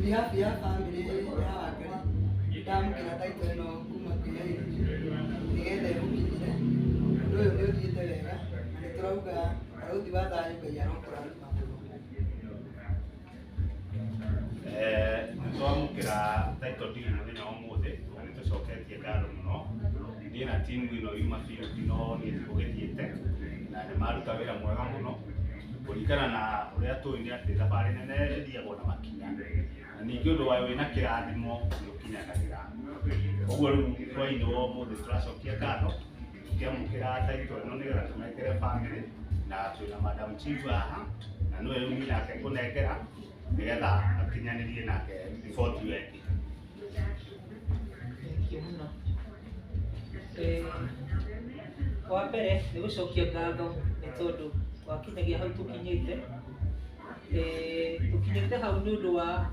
behalf ya family ya Wangari ndamukira title ĩno kuma kwĩ nĩgetha ĩmũkinyire ũndũ ũyũ nĩ ũthiĩte wega na nĩ tũrauga barũthi wa thayũ Ngai arokũrathima mũno. Nĩtwamũkĩra title deed mũthenya wa ũmũthĩ na nĩtũcoketie ngatho mũno. Niĩ na timu ĩno yuma field no niĩ tũgĩthiĩte na nĩ maruta wĩra mwega mũno kũringana na ũrĩa tũĩ nĩ atĩ thabarĩ nene ĩthiagwo na makinya, na ningĩ ũndũ wayo wĩna kĩrathimo nĩ ũkinyanagĩra. Ũguo rĩu hwaĩ-inĩ wa ũmũthĩ tũracokia ngatho tũkĩamũkĩra title ĩno nĩgetha tũnengere family, na twĩna Madam Chief haha na nĩwe rĩu nake kũnengera nĩgetha akinyanĩrie nake riboti ĩyo ĩngĩ. Mũno wa mbere nĩ gũcokia ngatho nĩ tondũ wakinyagia hau tũkinyĩte hau nĩ ũndũ wa